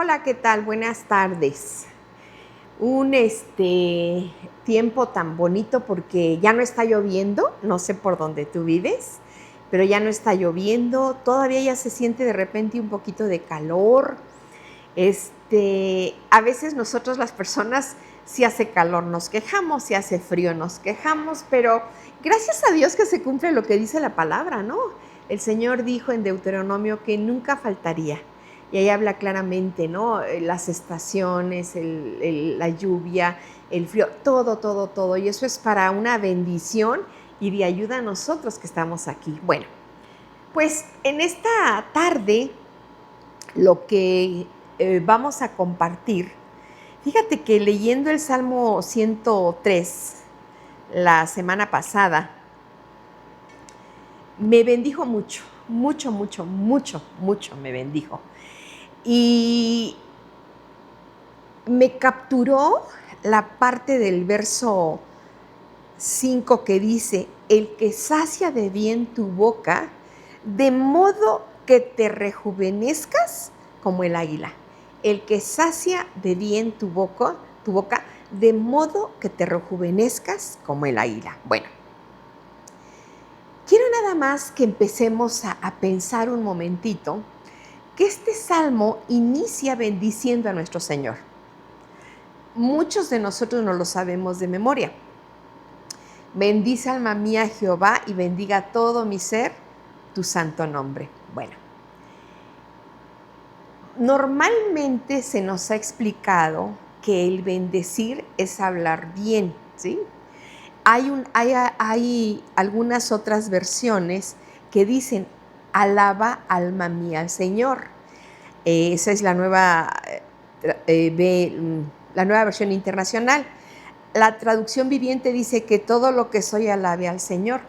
Hola, ¿qué tal? Buenas tardes. Un tiempo tan bonito porque ya no está lloviendo, no sé por dónde tú vives, pero ya no está lloviendo, todavía ya se siente de repente un poquito de calor. A veces nosotros las personas, si hace calor nos quejamos, si hace frío nos quejamos, pero gracias a Dios que se cumple lo que dice la palabra, ¿no? El Señor dijo en Deuteronomio que nunca faltaría. Y ahí habla claramente, ¿no? Las estaciones, la lluvia, el frío, todo, todo, todo. Y eso es para una bendición y de ayuda a nosotros que estamos aquí. Bueno, pues en esta tarde lo que vamos a compartir, fíjate que leyendo el Salmo 103 la semana pasada, me bendijo mucho, mucho, mucho, mucho, mucho me bendijo. Y me capturó la parte del verso 5 que dice, el que sacia de bien tu boca, de modo que te rejuvenezcas como el águila. El que sacia de bien tu boca, de modo que te rejuvenezcas como el águila. Bueno, quiero nada más que empecemos a pensar un momentito que este salmo inicia bendiciendo a nuestro Señor. Muchos de nosotros no lo sabemos de memoria. Bendice alma mía Jehová y bendiga todo mi ser tu santo nombre. Bueno, normalmente se nos ha explicado que el bendecir es hablar bien, ¿sí? Hay algunas otras versiones que dicen, alaba alma mía al Señor. Esa es la nueva versión internacional. La traducción viviente dice que todo lo que soy alabe al Señor.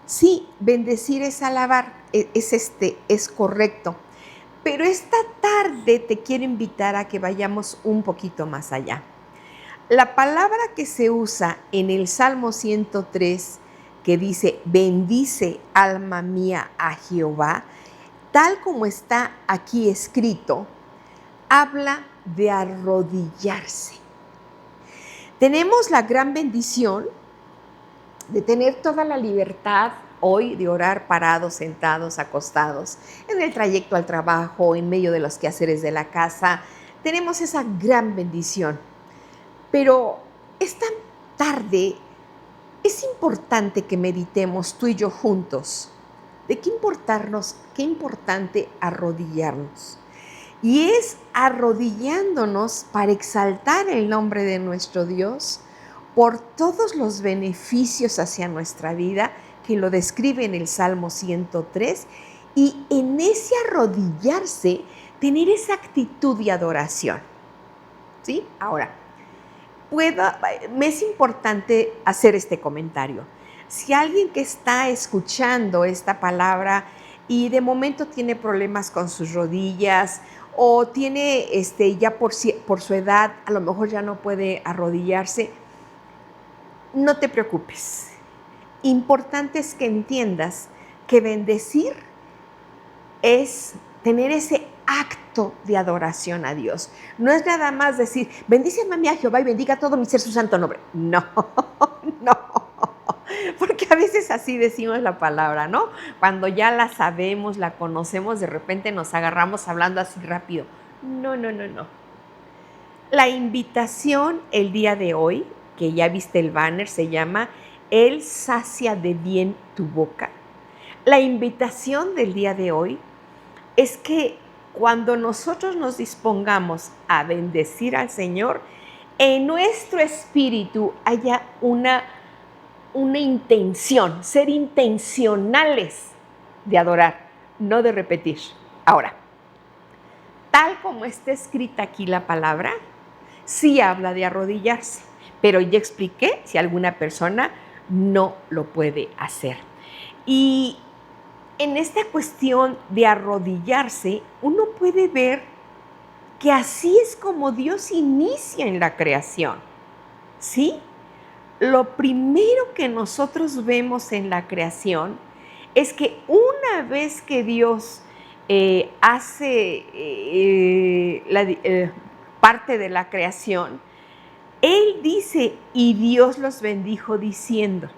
Sí, bendecir es alabar, es correcto. Pero esta tarde te quiero invitar a que vayamos un poquito más allá. La palabra que se usa en el Salmo 103, que dice, bendice alma mía a Jehová, tal como está aquí escrito, habla de arrodillarse. Tenemos la gran bendición de tener toda la libertad hoy de orar parados, sentados, acostados, en el trayecto al trabajo, en medio de los quehaceres de la casa. Tenemos esa gran bendición. Pero esta tarde es importante que meditemos tú y yo juntos de qué importante arrodillarnos. Y es arrodillándonos para exaltar el nombre de nuestro Dios por todos los beneficios hacia nuestra vida que lo describe en el Salmo 103, y en ese arrodillarse tener esa actitud de adoración. ¿Sí? Ahora, me es importante hacer este comentario. Si alguien que está escuchando esta palabra y de momento tiene problemas con sus rodillas o tiene ya por su edad, a lo mejor ya no puede arrodillarse, no te preocupes. Importante es que entiendas que bendecir es tener ese acto de adoración a Dios. No es nada más decir, bendice alma mía Jehová y bendiga todo mi ser su santo nombre. No, no. Porque a veces así decimos la palabra, ¿no? Cuando ya la sabemos, la conocemos, de repente nos agarramos hablando así rápido. No, no, no, no. La invitación el día de hoy, que ya viste el banner, se llama Él sacia de bien tu boca. La invitación del día de hoy es que cuando nosotros nos dispongamos a bendecir al Señor, en nuestro espíritu haya una intención, ser intencionales de adorar, no de repetir. Ahora, tal como está escrita aquí la palabra, sí habla de arrodillarse, pero ya expliqué si alguna persona no lo puede hacer. Y en esta cuestión de arrodillarse, uno puede ver que así es como Dios inicia en la creación, ¿sí? Lo primero que nosotros vemos en la creación es que una vez que Dios parte de la creación, Él dice, y Dios los bendijo diciendo,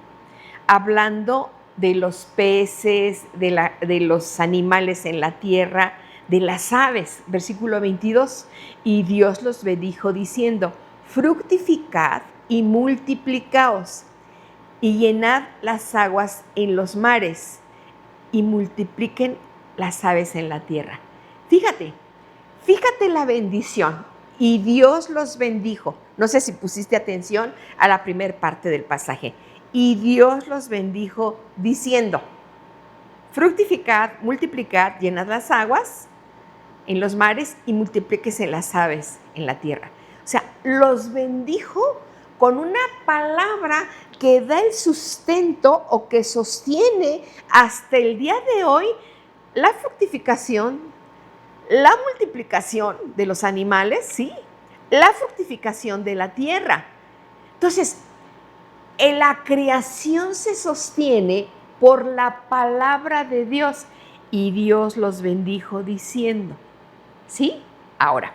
hablando de los peces, de los animales en la tierra, de las aves, versículo 22, y Dios los bendijo diciendo, fructificad y multiplicaos, y llenad las aguas en los mares, y multipliquen las aves en la tierra. Fíjate la bendición. Y Dios los bendijo. No sé si pusiste atención a la primera parte del pasaje. Y Dios los bendijo diciendo, fructificad, multiplicad, llenad las aguas en los mares y multiplíquese las aves en la tierra. O sea, los bendijo con una palabra que da el sustento o que sostiene hasta el día de hoy la fructificación, la multiplicación de los animales, ¿sí? La fructificación de la tierra. Entonces, la creación se sostiene por la palabra de Dios y Dios los bendijo diciendo, ¿sí? Ahora,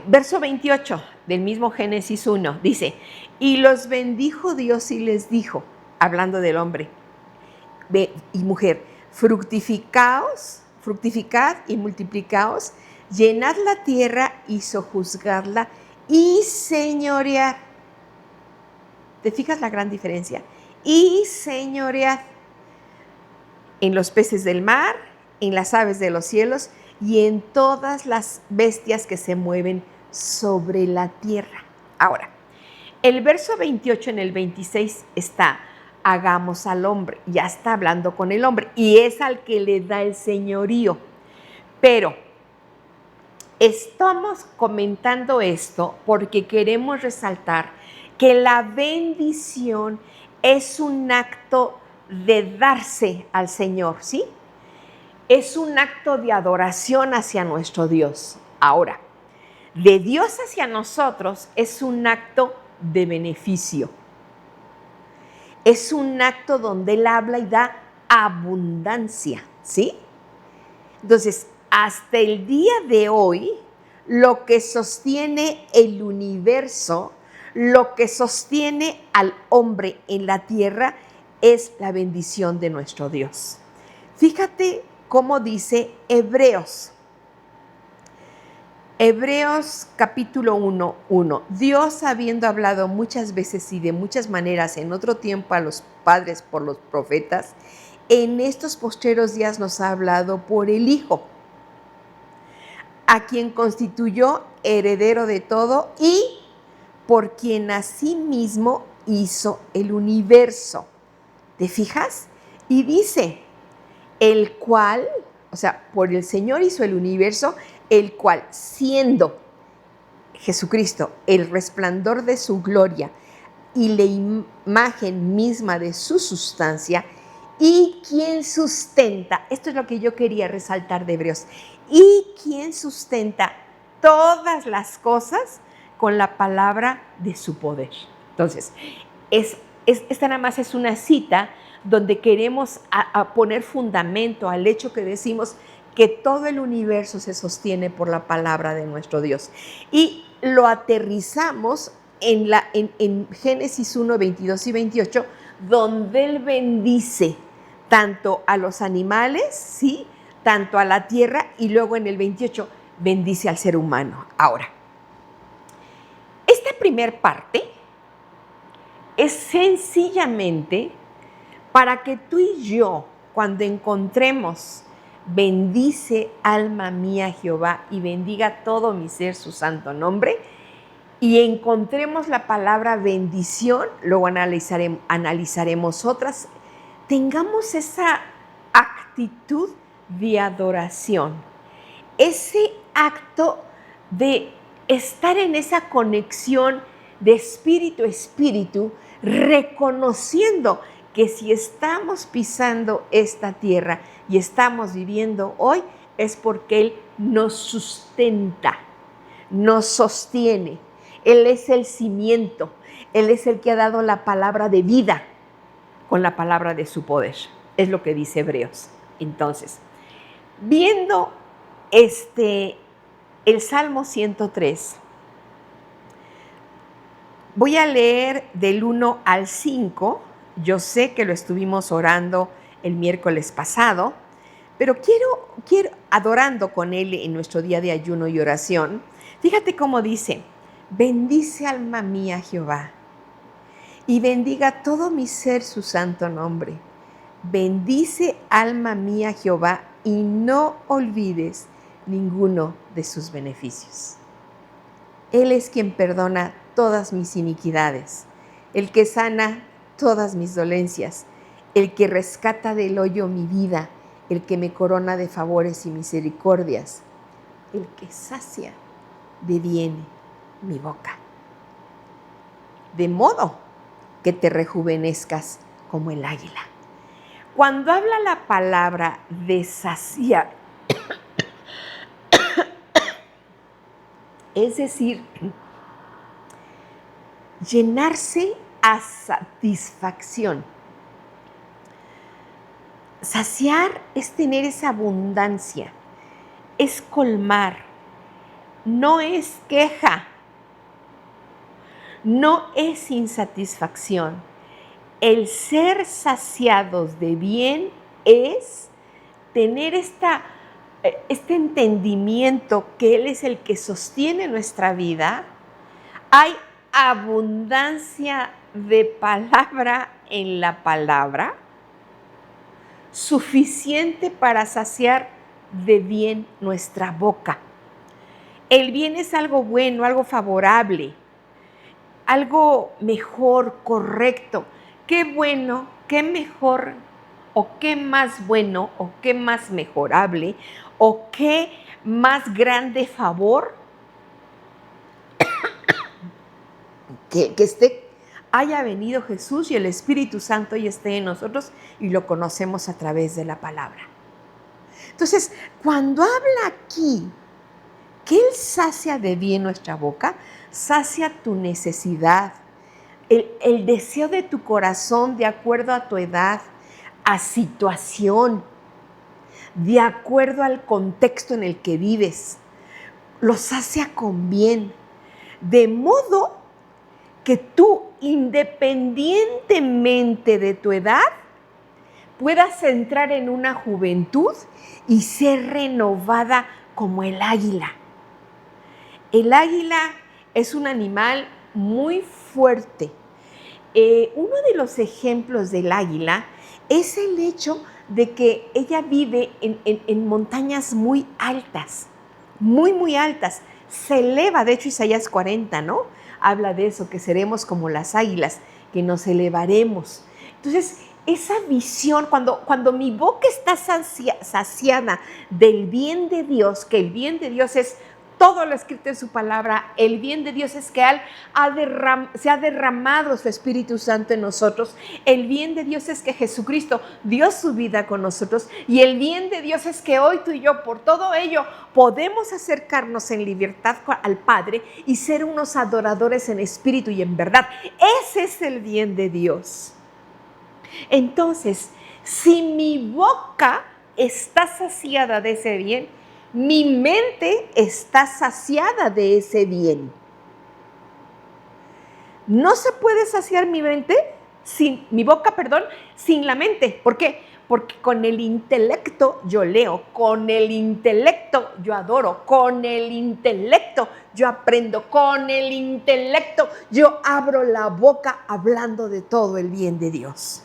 verso 28 del mismo Génesis 1 dice, y los bendijo Dios y les dijo, hablando del hombre y mujer, fructificad y multiplicaos, llenad la tierra y sojuzgadla y señoread. ¿Te fijas la gran diferencia? Y señoread en los peces del mar, en las aves de los cielos y en todas las bestias que se mueven sobre la tierra. Ahora, el verso 28 en el 26 está, hagamos al hombre, ya está hablando con el hombre y es al que le da el señorío. Pero estamos comentando esto porque queremos resaltar que la bendición es un acto de darse al Señor, ¿sí? Es un acto de adoración hacia nuestro Dios. Ahora, de Dios hacia nosotros es un acto de beneficio. Es un acto donde Él habla y da abundancia, ¿sí? Entonces, hasta el día de hoy, lo que sostiene el universo, lo que sostiene al hombre en la tierra, es la bendición de nuestro Dios. Fíjate cómo dice Hebreos. Hebreos capítulo 1:1. Dios, habiendo hablado muchas veces y de muchas maneras en otro tiempo a los padres por los profetas, en estos postreros días nos ha hablado por el Hijo, a quien constituyó heredero de todo y por quien asimismo hizo el universo. ¿Te fijas? Y dice, el cual, o sea, por el Señor hizo el universo, el cual, siendo Jesucristo el resplandor de su gloria y la imagen misma de su sustancia, y quien sustenta, esto es lo que yo quería resaltar de Hebreos, y quien sustenta todas las cosas con la palabra de su poder. Entonces, esta nada más es una cita donde queremos poner fundamento al hecho que decimos que todo el universo se sostiene por la palabra de nuestro Dios. Y lo aterrizamos en Génesis 1, 22 y 28, donde Él bendice tanto a los animales, ¿sí? Tanto a la tierra, y luego en el 28 bendice al ser humano. Ahora, esta primer parte es sencillamente para que tú y yo, cuando encontremos bendice alma mía Jehová y bendiga todo mi ser su santo nombre, y encontremos la palabra bendición, luego analizaremos otras, tengamos esa actitud de adoración, ese acto de estar en esa conexión de espíritu a espíritu, reconociendo que si estamos pisando esta tierra y estamos viviendo hoy, es porque Él nos sustenta, nos sostiene. Él es el cimiento, Él es el que ha dado la palabra de vida con la palabra de su poder. Es lo que dice Hebreos. Entonces, viendo El Salmo 103. Voy a leer del 1 al 5. Yo sé que lo estuvimos orando el miércoles pasado, pero quiero adorando con él en nuestro día de ayuno y oración. Fíjate cómo dice: bendice alma mía Jehová, y bendiga todo mi ser su santo nombre. Bendice alma mía Jehová, y no olvides ninguno de sus beneficios. Él es quien perdona todas mis iniquidades, el que sana todas mis dolencias, el que rescata del hoyo mi vida, el que me corona de favores y misericordias, el que sacia de bien mi boca, de modo que te rejuvenezcas como el águila. Cuando habla la palabra de saciar, es decir, llenarse a satisfacción. Saciar es tener esa abundancia, es colmar, no es queja, no es insatisfacción. El ser saciados de bien es tener este entendimiento que Él es el que sostiene nuestra vida. Hay abundancia de palabra en la palabra, suficiente para saciar de bien nuestra boca. El bien es algo bueno, algo favorable, algo mejor, correcto. Qué bueno, qué mejor, o qué más bueno, o qué más mejorable, o qué más grande favor que haya venido Jesús y el Espíritu Santo y esté en nosotros y lo conocemos a través de la palabra. Entonces, cuando habla aquí que Él sacia de bien nuestra boca, sacia tu necesidad, el deseo de tu corazón de acuerdo a tu edad, a situación, de acuerdo al contexto en el que vives, lo sacia con bien, de modo que tú, independientemente de tu edad, puedas entrar en una juventud y ser renovada como el águila. El águila es un animal muy fuerte. Uno de los ejemplos del águila es el hecho de que ella vive en montañas muy altas, muy altas. Se eleva, de hecho Isaías 40, ¿no? Habla de eso, que seremos como las águilas, que nos elevaremos. Entonces, esa visión, cuando mi boca está saciada del bien de Dios, que el bien de Dios es todo lo escrito en su palabra, el bien de Dios es que se ha derramado su Espíritu Santo en nosotros, el bien de Dios es que Jesucristo dio su vida con nosotros, y el bien de Dios es que hoy tú y yo, por todo ello, podemos acercarnos en libertad al Padre y ser unos adoradores en espíritu y en verdad. Ese es el bien de Dios. Entonces, si mi boca está saciada de ese bien, mi mente está saciada de ese bien. No se puede saciar mi boca, sin la mente. ¿Por qué? Porque con el intelecto yo leo, con el intelecto yo adoro, con el intelecto yo aprendo, con el intelecto yo abro la boca hablando de todo el bien de Dios.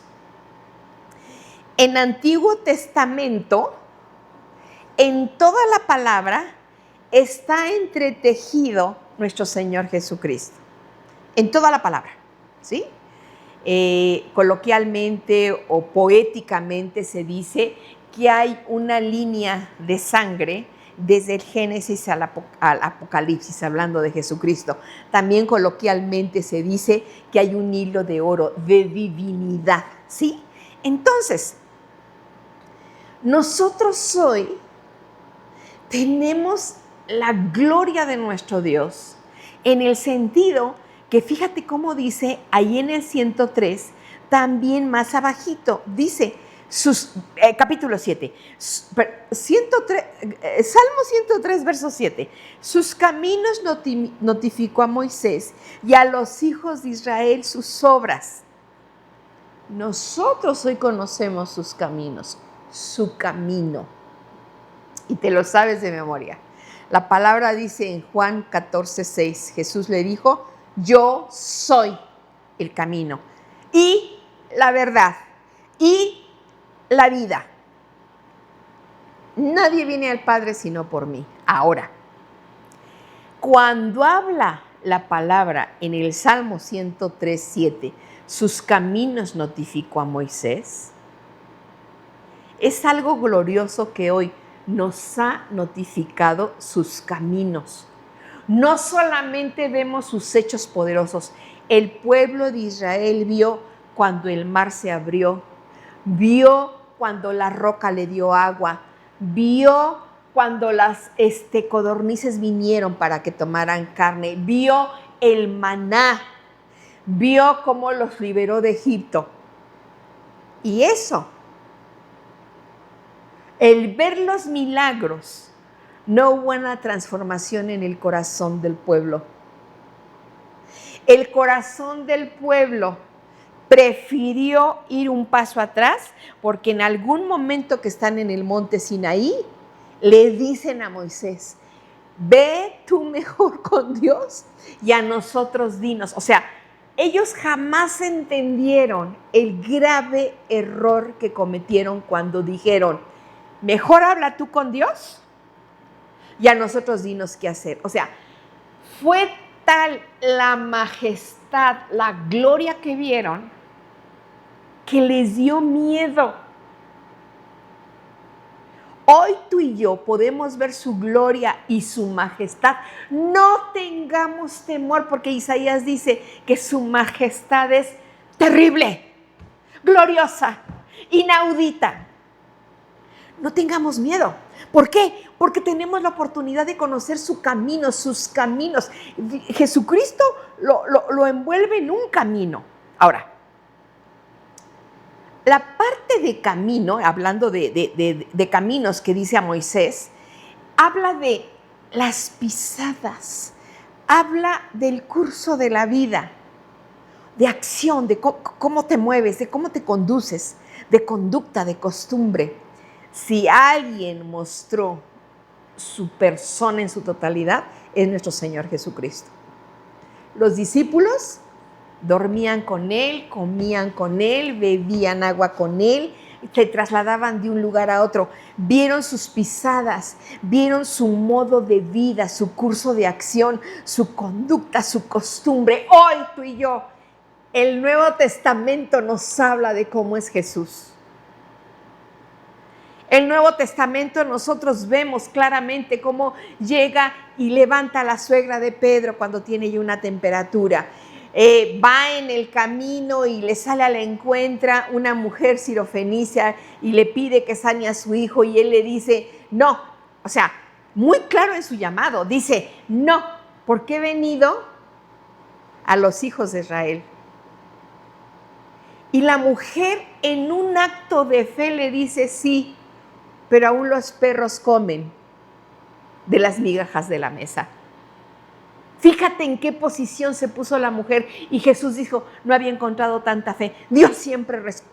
En Antiguo Testamento, en toda la palabra está entretejido nuestro Señor Jesucristo. En toda la palabra, ¿sí? Coloquialmente o poéticamente se dice que hay una línea de sangre desde el Génesis al Apocalipsis, hablando de Jesucristo. También coloquialmente se dice que hay un hilo de oro de divinidad, ¿sí? Entonces, nosotros hoy tenemos la gloria de nuestro Dios en el sentido que fíjate cómo dice ahí en el 103, también más abajito, dice: Capítulo 7, Salmo 103, verso 7. Sus caminos notificó a Moisés y a los hijos de Israel sus obras. Nosotros hoy conocemos sus caminos, su camino. Y te lo sabes de memoria. La palabra dice en Juan 14:6, Jesús le dijo, yo soy el camino y la verdad y la vida. Nadie viene al Padre sino por mí. Ahora, cuando habla la palabra en el Salmo 103:7, sus caminos notificó a Moisés, es algo glorioso que hoy nos ha notificado sus caminos. No solamente vemos sus hechos poderosos, el pueblo de Israel vio cuando el mar se abrió, vio cuando la roca le dio agua, vio cuando las codornices vinieron para que tomaran carne, vio el maná, vio cómo los liberó de Egipto. Y eso, el ver los milagros, no hubo una transformación en el corazón del pueblo. El corazón del pueblo prefirió ir un paso atrás porque en algún momento que están en el monte Sinaí, le dicen a Moisés, ve tú mejor con Dios y a nosotros dinos. O sea, ellos jamás entendieron el grave error que cometieron cuando dijeron, mejor habla tú con Dios y a nosotros dinos qué hacer. O sea, fue tal la majestad, la gloria que vieron, que les dio miedo. Hoy tú y yo podemos ver su gloria y su majestad. No tengamos temor, porque Isaías dice que su majestad es terrible, gloriosa, inaudita. No tengamos miedo. ¿Por qué? Porque tenemos la oportunidad de conocer su camino, sus caminos. Jesucristo lo envuelve en un camino. Ahora, la parte de camino, hablando de caminos que dice a Moisés, habla de las pisadas, habla del curso de la vida, de acción, de cómo te mueves, de cómo te conduces, de conducta, de costumbre. Si alguien mostró su persona en su totalidad, es nuestro Señor Jesucristo. Los discípulos dormían con Él, comían con Él, bebían agua con Él, se trasladaban de un lugar a otro. Vieron sus pisadas, vieron su modo de vida, su curso de acción, su conducta, su costumbre. Hoy tú y yo, el Nuevo Testamento nos habla de cómo es Jesús. El Nuevo Testamento nosotros vemos claramente cómo llega y levanta a la suegra de Pedro cuando tiene ya una temperatura. Va en el camino y le sale a la encuentra una mujer sirofenicia y le pide que sane a su hijo y él le dice, no, o sea, muy claro en su llamado, dice, no, porque he venido a los hijos de Israel. Y la mujer en un acto de fe le dice, sí, pero aún los perros comen de las migajas de la mesa. Fíjate en qué posición se puso la mujer y Jesús dijo, no había encontrado tanta fe.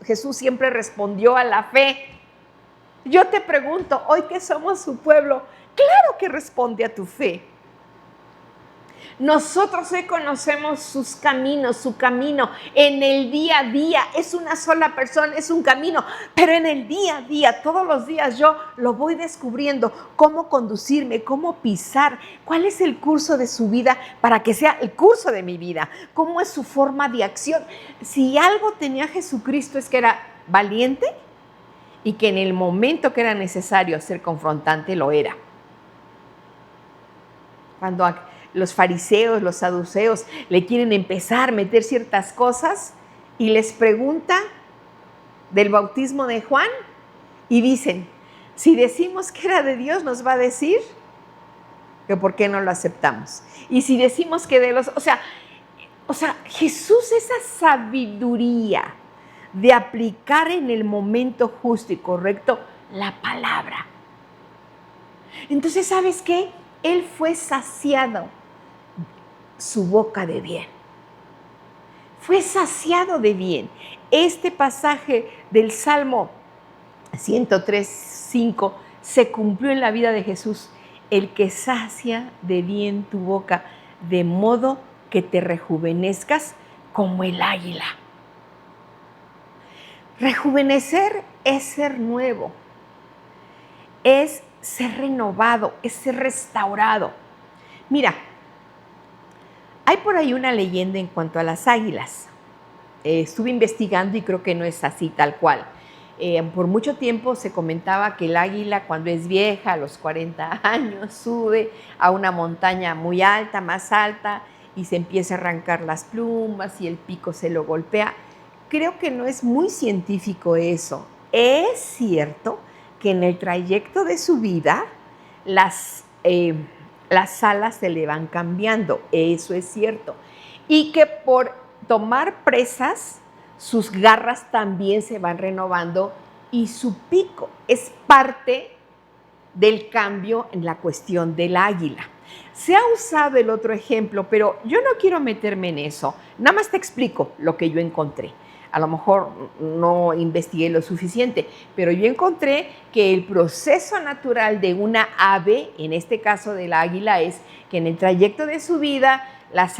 Jesús siempre respondió a la fe. Yo te pregunto, hoy que somos su pueblo, claro que responde a tu fe. Nosotros hoy conocemos sus caminos, su camino en el día a día. Es una sola persona, es un camino, pero en el día a día, todos los días yo lo voy descubriendo, cómo conducirme, cómo pisar, cuál es el curso de su vida para que sea el curso de mi vida, cómo es su forma de acción. Si algo tenía Jesucristo es que era valiente y que en el momento que era necesario ser confrontante lo era. Cuando los fariseos, los saduceos le quieren empezar a meter ciertas cosas y les pregunta del bautismo de Juan y dicen, si decimos que era de Dios nos va a decir que por qué no lo aceptamos. Y si decimos que de los, o sea, Jesús, esa sabiduría de aplicar en el momento justo y correcto la palabra. Entonces, ¿sabes qué? Él fue saciado, su boca de bien. Fue saciado de bien. Este pasaje del Salmo 103:5 se cumplió en la vida de Jesús. El que sacia de bien tu boca, de modo que te rejuvenezcas como el águila. Rejuvenecer es ser nuevo, es ser renovado, es ser restaurado. Mira, hay por ahí una leyenda en cuanto a las águilas. Estuve investigando y creo que no es así tal cual. Por mucho tiempo se comentaba que el águila, cuando es vieja, a los 40 años, sube a una montaña muy alta, más alta, y se empieza a arrancar las plumas y el pico se lo golpea. Creo que no es muy científico eso. Es cierto que en el trayecto de su vida las alas se le van cambiando, eso es cierto. Y que por tomar presas, sus garras también se van renovando y su pico es parte del cambio en la cuestión del águila. Se ha usado el otro ejemplo, pero yo no quiero meterme en eso. Nada más te explico lo que yo encontré. A lo mejor no investigué lo suficiente, pero yo encontré que el proceso natural de una ave, en este caso del águila, es que en el trayecto de su vida las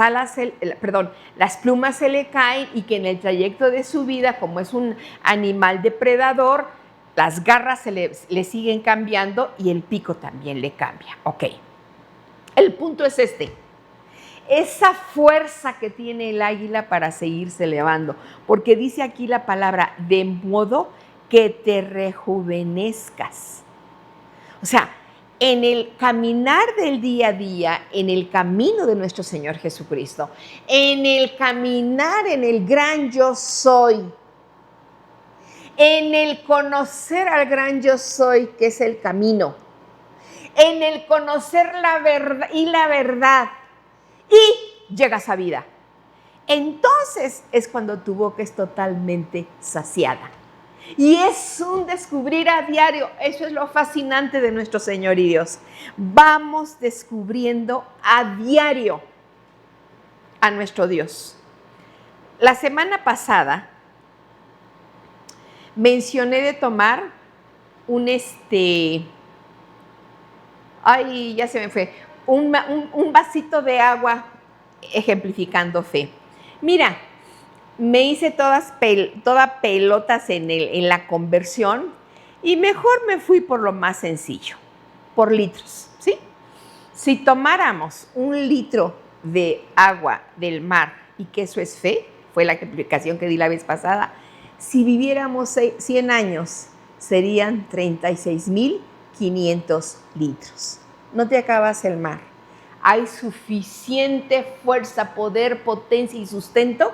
plumas se le caen y que en el trayecto de su vida, como es un animal depredador, las garras le siguen cambiando y el pico también le cambia. Ok, el punto es este. Esa fuerza que tiene el águila para seguirse elevando, porque dice aquí la palabra, de modo que te rejuvenezcas. O sea, en el caminar del día a día, en el camino de nuestro Señor Jesucristo, en el caminar en el gran yo soy, en el conocer al gran yo soy, que es el camino, en el conocer la verdad y llegas a vida. Entonces es cuando tu boca es totalmente saciada. Y es un descubrir a diario. Eso es lo fascinante de nuestro Señor y Dios. Vamos descubriendo a diario a nuestro Dios. La semana pasada mencioné de tomar un vasito de agua ejemplificando fe. Mira, me hice todas pelotas en la conversión y mejor me fui por lo más sencillo, por litros, ¿sí? Si tomáramos 1 litro de agua del mar, y que eso es fe, fue la explicación que di la vez pasada, si viviéramos 100 años, serían 36,500 litros. No te acabas el mar. Hay suficiente fuerza, poder, potencia y sustento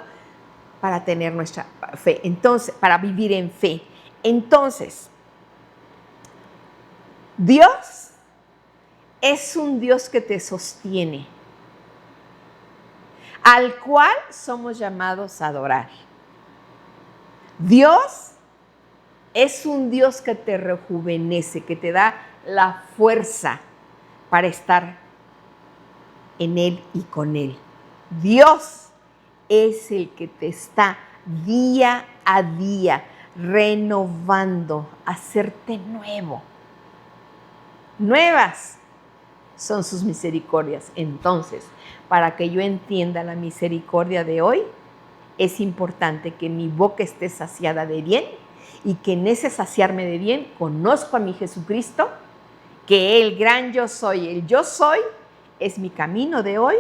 para tener nuestra fe, entonces, para vivir en fe. Entonces, Dios es un Dios que te sostiene, al cual somos llamados a adorar. Dios es un Dios que te rejuvenece, que te da la fuerza para estar en Él y con Él. Dios es el que te está día a día renovando, hacerte nuevo. Nuevas son sus misericordias. Entonces, para que yo entienda la misericordia de hoy, es importante que mi boca esté saciada de bien y que en ese saciarme de bien conozco a mi Jesucristo, que el gran yo soy, es mi camino de hoy,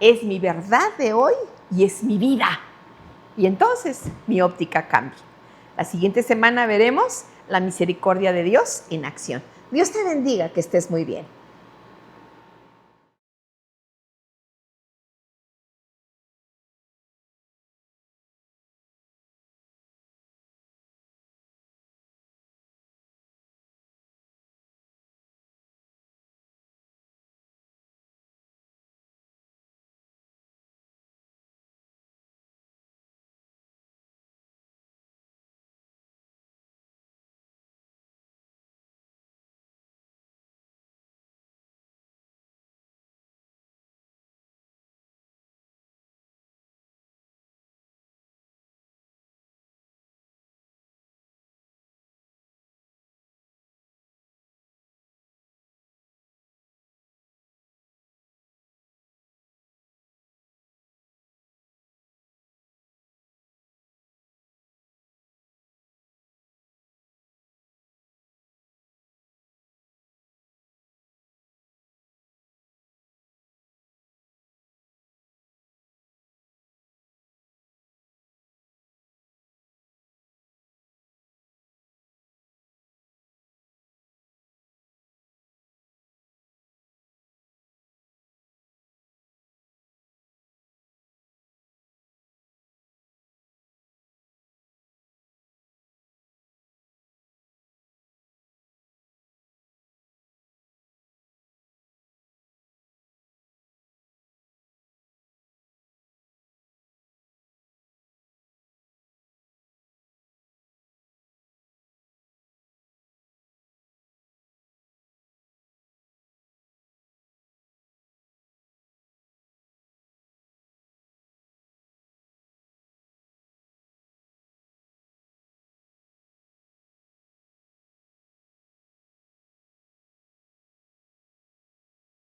es mi verdad de hoy y es mi vida. Y entonces mi óptica cambia. La siguiente semana veremos la misericordia de Dios en acción. Dios te bendiga, que estés muy bien.